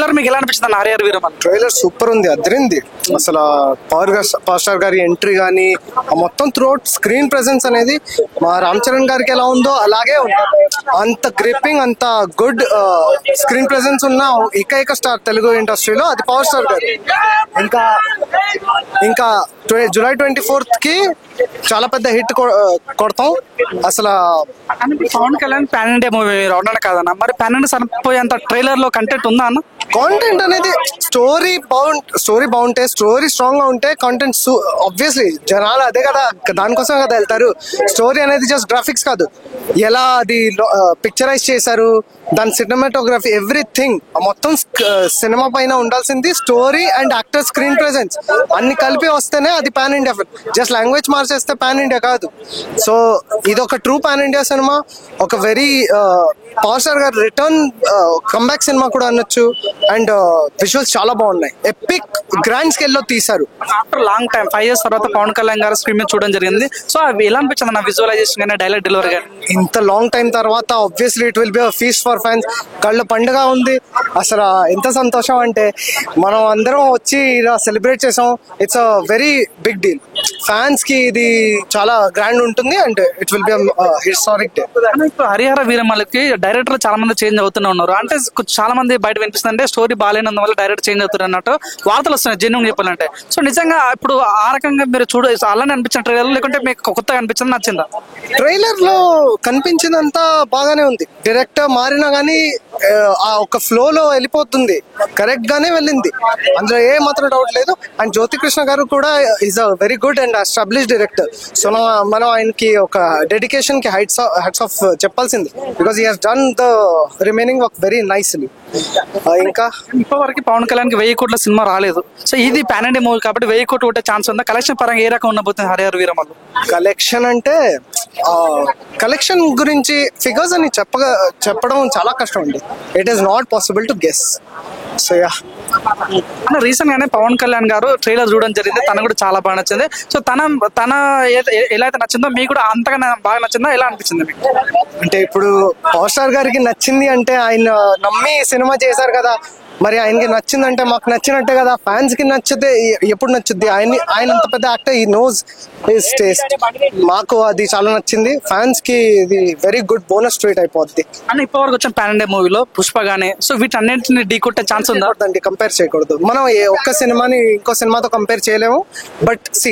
Trailer మీకు ఎలా అనిపించింది ఆర్ఆర్ వీరమల్లు? ట్రైలర్ సూపర్ ఉంది, అదిరింది అసలు. పవర్ స్టార్ గారి ఎంట్రీ కానీ మొత్తం త్రూఅవుట్ స్క్రీన్ ప్రెసెన్స్ అనేది మా రామ్ చరణ్ గారికి ఎలా ఉందో అలాగే ఉంది. అంత గ్రిప్పింగ్, అంత గుడ్ స్క్రీన్ ప్రెసెన్స్ ఉన్న ఏకైక స్టార్ తెలుగు ఇండస్ట్రీలో అది పవర్ స్టార్ గారు. ఇంకా జూలై 24th కి చాలా పెద్ద హిట్ కొడతాం అసలు. Pawan Kalyan pan India movie రావడానికి కాదన్న, మరి పాన్ ఇండియా సరిపోయేంత ట్రైలర్ లో కంటెంట్ ఉందా అన్న? కాంటెంట్ అనేది స్టోరీ బాగుంటే, స్టోరీ స్ట్రాంగ్ గా ఉంటే కాంటెంట్ ఆబ్వియస్లీ జనాలు అదే కదా, దానికోసం కదా వెళ్తారు. స్టోరీ అనేది జస్ట్ గ్రాఫిక్స్ కాదు, ఎలా అది పిక్చరైజ్ చేశారు, దాని సినిమాటోగ్రఫీ, ఎవ్రీథింగ్ మొత్తం సినిమా పైన ఉండాల్సింది story and actor screen presence అన్ని కలిపి వస్తేనే అది పాన్ ఇండియా. జస్ట్ లాంగ్వేజ్ మార్చేస్తే పాన్ ఇండియా కాదు. సో ఇది ఒక ట్రూ పాన్ ఇండియా సినిమా, ఒక వెరీ పవర్ స్టార్ గారు రిటర్న్ కమ్బ్యాక్ సినిమా కూడా అనొచ్చు. అండ్ విజువల్స్ చాలా బాగున్నాయి, ఎపిక్ గ్రాండ్ స్కేల్ లో తీశారు. ఆఫ్టర్ లాంగ్ టైం 5 years తర్వాత పవన్ కళ్యాణ్ గారు స్క్రీన్ మీద చూడడం జరిగింది. సో అవి ఎలా అనిపించింది నా విజువలైజేషన్ కానీ డైలాగ్ డెలివరీ కానీ? ఇంత లాంగ్ టైం తర్వాత obviously it will be a feast for fans. కళ్ళ పండుగ ఉంది అసలు. ఎంత సంతోషం అంటే మనం అందరం వచ్చి ఇలా సెలబ్రేట్ చేసాం. It's a very big deal. Fans కి ఇది చాలా గ్రాండ్ ఉంటుంది and it will be historic day. ఇప్పుడు హరిహర వీరమల్లుకి డైరెక్టర్ చాలా మంది చేంజ్ అవుతూనే ఉన్నారు. అంటే చాలా మంది బయట వినిపిస్తుంది అంటే స్టోరీ బాగాలేనందువల్ల డైరెక్టర్ చేంజ్ అవుతారు అన్నట్టు వార్తలు వస్తున్నాయి, జెన్యూన్ చెప్పాలంటే. సో నిజంగా ఇప్పుడు ఆ రకంగా మీరు అలానే అనిపించిన ట్రైలర్, లేకుంటే మీకు కొత్తగా అనిపించింది, నచ్చిందా? ట్రైలర్ లో కనిపించిందంతా బాగానే ఉంది. డైరెక్టర్ మారినా గానీ ఆ ఒక ఫ్లో లో వెళ్ళిపోతుంది, కరెక్ట్ గానే వెళ్ళింది, అందులో ఏ మాత్రం డౌట్ లేదు. అండ్ జ్యోతికృష్ణ గారు కూడా is a very good and established director. So మనం ఆయనకి ఒక డెడికేషన్ కి హెడ్స్ ఆఫ్ చెప్పాల్సింది, because he has done the remaining work very nicely. ఇంకా ఇప్పటివరకు పవన్ కళ్యాణ్ కి 1000 కోట్ల సినిమా రాలేదు. సో ఇది పాన్ ఇండియా మూవీ కాబట్టి 1000 కోట్లు ఉంటే ఛాన్స్ ఉందా? కలెక్షన్ పరంగా ఏ రకం ఉండబోతుంది హరిహర వీరమల్లు? కలెక్షన్ అంటే కలెక్షన్ గురించి ఫిగర్స్ అని చెప్పడం చాలా కష్టం అండి. It is not possible to guess. So yeah, recent గానే పవన్ కళ్యాణ్ గారు ట్రైలర్ చూడడం జరిగింది, తన కూడా చాలా బాగా నచ్చింది. సో తన ఎలా అయితే నచ్చిందో మీకు కూడా అంతగా బాగా నచ్చిందా, ఎలా అనిపించింది మీకు? అంటే ఇప్పుడు పవర్ స్టార్ గారికి నచ్చింది అంటే ఆయన నమ్మి సినిమా చేశారు కదా, మరి ఆయనకి నచ్చిందంటే మాకు నచ్చినట్టే కదా. ఫ్యాన్స్ కి నచ్చితే ఎప్పుడు నచ్చుద్ది? ఆయన అంత పెద్ద యాక్టర్, ఈ నోస్ హిస్ టేస్ట్. మాకు అది చాలా నచ్చింది. ఫ్యాన్స్ కి ఇది వెరీ గుడ్ బోనస్ ట్రీట్ అయిపోద్ది. అన్న ఇప్పటివరకు వచ్చిన పాన్ ఇండియా మూవీలో పుష్ప గానే, సో వీటన్నింటిని ఢీ కొట్టే ఛాన్స్ ఉందా? కంపేర్ చేయకూడదు. మనం ఒక్క సినిమాని ఇంకో సినిమాతో కంపేర్ చేయలేము. But see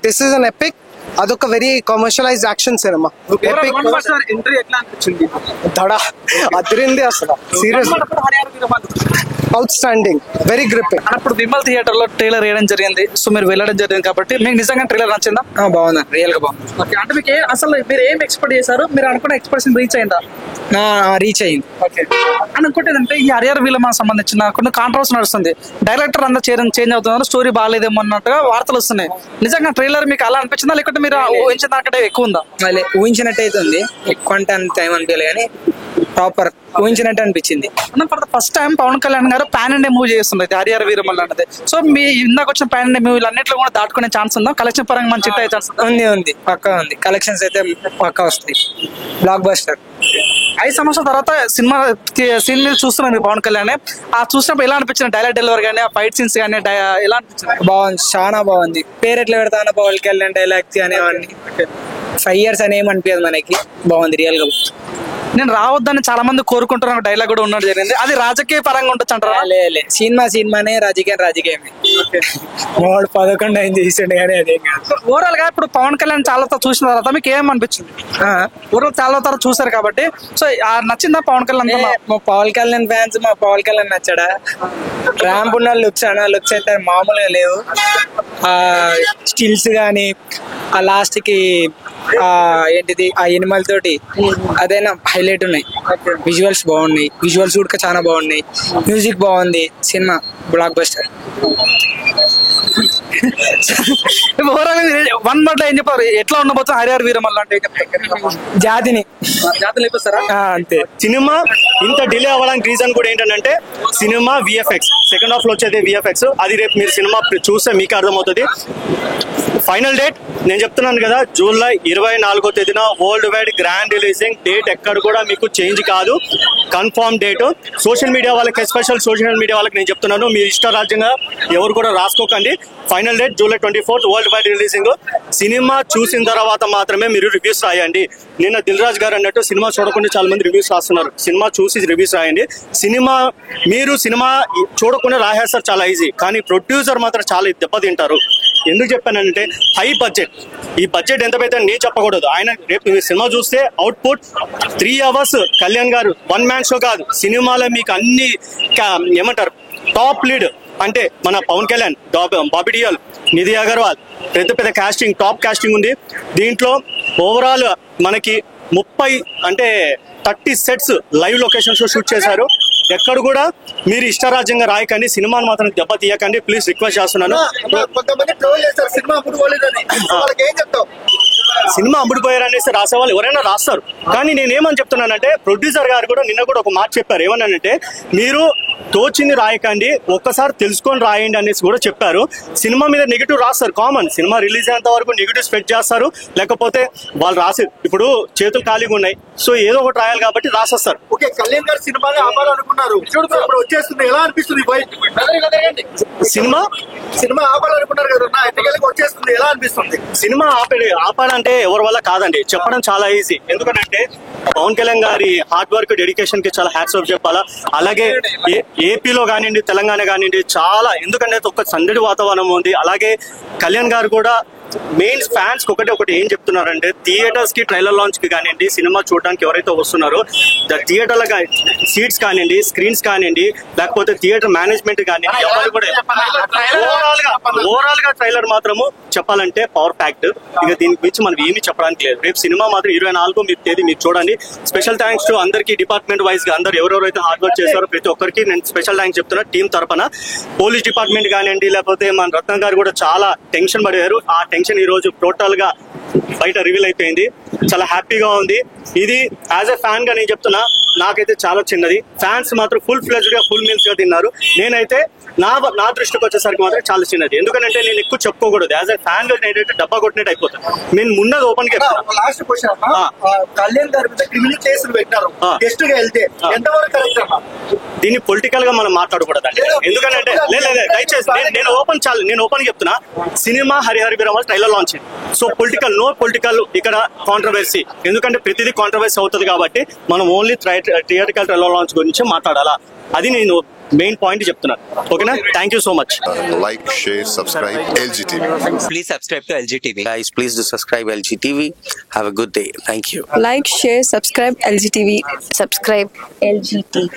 this is an epic. అదొక వెరీ కమర్షియలైజ్డ్ యాక్షన్ సినిమా. దడా అదిరింది అసలు, serious, out standing, very gripping. అప్పుడు విమల్ థియేటర్ లో ట్రైలర్ వేయడం జరిగింది. సో మీరు వెళ్ళడం జరిగింది కాబట్టి మీకు నిజంగా ట్రైలర్ నచ్చిందా? బాగుందా, రియల్ గా బాగుంది. ఓకే, అంటే మీకు అసలు మీరు ఏం ఎక్స్పెక్ట్ చేశారు? మీరు అనుకున్న ఎక్స్పెక్టేషన్ రీచ్ అయిందా? రీచ్ అయింది. ఓకే, అని అనుకుంటే ఏంటంటే ఈ హరిహర వీరమల్లుకి సంబంధించిన కొన్ని కాంట్రవర్సీ నడుస్తుంది. డైరెక్టర్ అంతా చేంజ్ అవుతున్నారు, స్టోరీ బాగాలేదేమో అన్నట్టుగా వార్తలు వస్తున్నాయి. నిజంగా ట్రైలర్ మీకు అలా అనిపించిందా, లేకపోతే మీరు ఊహించిన దానికంటే ఎక్కువ ఉందా? ఊహించినట్టు అయితే ఉంది, ఎక్కువ అంటే అంత ఏం అనిపించలేదు కానీ ప్రాపర్ ఊహించినట్టు అనిపించింది. ఫస్ట్ టైం పవన్ కళ్యాణ్ గారు పాన్ ఇండియా మూవీ చేస్తుంది హరిహర వీరమల్లు అన్నది. సో మీ ఇందాక వచ్చిన పాన్ ఇండియా మూవీలు అన్నింటిలో కూడా దాటుకునే ఛాన్స్ ఉందా? కలెక్షన్ పరంగా మంచి హిట్ అయ్యే ఛాన్స్ ఉంది, పక్కా ఉంది. కలెక్షన్స్ అయితే పక్కా వస్తాయి, బ్లాక్ బస్టర్. 5 సంవత్సరాల తర్వాత సినిమా సీన్ మీద చూస్తున్నాను పవన్ కళ్యాణ్. ఆ చూసినప్పుడు ఎలా అనిపించింది? డైలాగ్ డెలివరీ కానీ, ఆ ఫైట్ సీన్స్ కానీ ఎలా అనిపించింది? బాగుంది, చాలా బాగుంది. పేరు ఎట్లా పెడతాను పవన్ కళ్యాణ్ డైలాగ్స్ కానీ అవన్నీ. 5 years అని ఏమనిపించదు మనకి, బాగుంది రియల్ గా. నేను రావద్దని చాలా మంది కోరుకుంటున్న డైలాగ్ కూడా ఉండడం జరిగింది. అది రాజకీయ పరంగా ఉండొచ్చు అంటారా? లే సినిమానే, రాజకీయమే. వాడు 11 ఆయన చేసిండు కానీ అదే. ఓవరాల్ గా ఇప్పుడు పవన్ కళ్యాణ్ చాలా చూసిన తర్వాత మీకు ఏమనిపించింది? ఓవరాల్ చాలా తర్వాత చూసారు కాబట్టి సో నచ్చిందా పవన్ కళ్యాణ్? మా పవన్ కళ్యాణ్ ఫ్యాన్స్ మా పవన్ కళ్యాణ్ నచ్చాడా? ర్యాంప్ ఉన్న లుక్స్ అయితే మామూలుగా లేవు. స్టిల్స్ గానీ, ఆ లాస్ట్ కి ఏంటిది ఆ ఎనిమల్ తోటి అదైనా హైలైట్ ఉన్నాయి. విజువల్స్ బాగున్నాయి, విజువల్స్ కూడా చాలా బాగున్నాయి. మ్యూజిక్ బాగుంది. Cinema block buster. Overall one word లో ఏం చెప్పారు, ఎట్లా ఉండబోతుంది హరిహర వీరమల్లు అంటే ఏం చెప్తారు? జాతిని జాతర లేపిస్తారా? అంతే. సినిమా ఇంత డిలే అవ్వడానికి రీజన్ కూడా ఏంటంటే సినిమా విఎఫ్ఎక్స్, సెకండ్ హాఫ్ లో వచ్చేది విఎఫ్ఎక్స్. అది రేపు మీరు సినిమా చూస్తే మీకు అర్థమవుతుంది. ఫైనల్ డేట్ నేను చెప్తున్నాను కదా, జూలై 24వ తేదీన world wide grand releasing date. ఎక్కడ కూడా మీకు చేంజ్ కాదు, కన్ఫర్మ్ డేట్. సోషల్ మీడియా వాళ్ళకి, ఎస్పెషల్ సోషల్ మీడియా వాళ్ళకి నేను చెప్తున్నాను, మీ ఇష్టరాజ్యంగా ఎవరు కూడా రాసుకోకండి. Final date July 24th world wide releasing. Cinema చూసిన తర్వాత మాత్రమే మీరు రివ్యూస్ రాయండి. నిన్న దిల్ రాజు గారు అన్నట్టు సినిమా చూడకుండా చాలా మంది రివ్యూస్ రాస్తున్నారు. సినిమా చూసి రివ్యూస్ రాయండి. మీరు సినిమా చూడకుండా రాసేస్తారు చాలా ఈజీ, కానీ ప్రొడ్యూసర్ మాత్రం చాలా దెబ్బతింటారు. ఎందుకు చెప్పానంటే హై బడ్జెట్. ఈ బడ్జెట్ ఎంత పెద్ద నేను చెప్పకూడదు. ఆయన రేపు మీరు సినిమా చూస్తే అవుట్పుట్ 3 hours కళ్యాణ్ గారు వన్ మ్యాన్ షో కాదు. సినిమాలో మీకు అన్ని ఏమంటారు టాప్ లీడ్ అంటే మన పవన్ కళ్యాణ్, బాబీ డియోల్, నిధి అగర్వాల్, పెద్ద పెద్ద కాస్టింగ్, టాప్ కాస్టింగ్ ఉంది దీంట్లో. ఓవరాల్ మనకి 30 సెట్స్ లైవ్ లొకేషన్స్ లో షూట్ చేశారు. ఎక్కడ కూడా మీరు ఇష్టరాజ్యంగా రాయకండి, సినిమాను మాత్రం దెబ్బ తీయకండి, ప్లీజ్ రిక్వెస్ట్ చేస్తున్నాను. సినిమా అమ్ముడుపోయారు అనేసి రాసే వాళ్ళు ఎవరైనా రాస్తారు, కానీ నేనేమని చెప్తున్నానంటే ప్రొడ్యూసర్ గారు కూడా నిన్న కూడా ఒక మాట చెప్పారు. ఏమన్నానంటే మీరు తోచింది రాయకండి, ఒక్కసారి తెలుసుకొని రాయండి అనేసి కూడా చెప్పారు. సినిమా మీద నెగిటివ్ రాస్తారు, కామన్. సినిమా రిలీజ్ అయ్యేంత వరకు నెగిటివ్ స్ప్రెడ్ చేస్తారు, లేకపోతే వాళ్ళు రాసి ఇప్పుడు చేతులు ఖాళీగా ఉన్నాయి, సో ఏదో ఒకటి రాయాలి కాబట్టి రాసేస్తారు. ఓకే, కళ్యాణ్ గారు సినిమాని ఆపాలనుకున్నారు, ఇప్పుడు వచ్చేస్తుంది, ఎలా అనిపిస్తుంది? సినిమా ఆపాలనుకున్నారు కదా, ఎన్నికలకు వచ్చేస్తుంది, ఎలా అనిపిస్తుంది? సినిమా ఆపాలంటే ఎవరి వల్ల కాదండి, చెప్పడం చాలా ఈజీ. ఎందుకంటే పవన్ కళ్యాణ్ గారి హార్డ్ వర్క్, డెడికేషన్ కి చాలా హ్యాట్స్ ఆఫ్ చెప్పాలా. అలాగే ఏపీలో కానివ్వండి, తెలంగాణ కానివ్వండి, చాలా ఎందుకంటే ఒక సందడి వాతావరణం ఉంది. అలాగే కళ్యాణ్ గారు కూడా మెయిన్ ఫ్యాన్స్ ఒకటి ఏం చెప్తున్నారంటే థియేటర్స్ కి ట్రైలర్ లాంచ్ కి కానివ్వండి, సినిమా చూడడానికి ఎవరైతే వస్తున్నారో థియేటర్ల సీట్స్ కానివ్వండి, స్క్రీన్స్ కానివ్వండి, లేకపోతే థియేటర్ మేనేజ్మెంట్ కానివ్వండి, ఎవరు కూడా ఓవరాల్ గా ట్రైలర్ మాత్రము చెప్పాలంటే పవర్ ప్యాక్డ్. ఇక దీని గురించి మనం ఏమీ చెప్పడానికి లేదు. రేపు సినిమా మాత్రం 24వ తేదీ మీరు చూడండి. స్పెషల్ థ్యాంక్స్ టు అందరికి, డిపార్ట్మెంట్ వైజ్ గా అందరు ఎవరెవరైతే హార్డ్ వర్క్ చేస్తారో ప్రతి ఒక్కరికి నేను స్పెషల్ థ్యాంక్స్ చెప్తున్నా టీం తరఫున. పోలీస్ డిపార్ట్మెంట్ కానివ్వండి, లేకపోతే మన రత్న గారు కూడా చాలా టెన్షన్ పడారు. ఆ టెన్షన్ ఈ రోజు టోటల్ గా బయట రివీల్ అయిపోయింది. చాలా హ్యాపీగా ఉంది. ఇది యాజ్ ఎ ఫ్యాన్ గా నేను చెప్తున్నా, నాకైతే చాలా చిన్నది. ఫ్యాన్స్ మాత్రం ఫుల్ ఫ్లెజ్డ్ గా, ఫుల్ మీల్స్ గా తిన్నారు. నేనైతే నా దృష్టికి వచ్చేసరికి మాత్రం చాలా చిన్నది. ఎందుకంటే నేను ఎక్కువ చెప్పుకోకూడదు. యాజ్ ఎ ఫ్యాన్ గా నేనైతే డబ్బా కొట్టినట్టు అయిపోతాను. నేను ముందు ఓపెన్ గా లాస్ట్ క్వశ్చన్, కళ్యాణ్ గారి మీద క్రిమినల్ కేసులు పెట్టారు, గెస్ట్ గా వెళ్తే ఎంతవరకు కరెక్ట్ అమ్మా? దీన్ని పొలిటికల్ గా మనం మాట్లాడకూడదండి. ఎందుకంటే దయచేసి నేను ఓపెన్ చెప్తున్నా, cinema Harihara Veeramallu trailer launch, so no political ఇక్కడ కాంట్రవర్సీ. ఎందుకంటే ప్రతిదీ కాంట్రవర్సీ అవుతుంది కాబట్టి మనం ఓన్లీ థియేటికల్ ట్రైలర్ లాంచ్ గురించి మాట్లాడాలా, అది నేను మెయిన్ పాయింట్ చెప్తున్నాను. ఓకేనా? Thank you so much. Like, share, subscribe LGTV. Please subscribe to LGTV. Guys, please do subscribe LGTV. Have a good day. Thank you. Like, share, subscribe LGTV. Subscribe LGTV.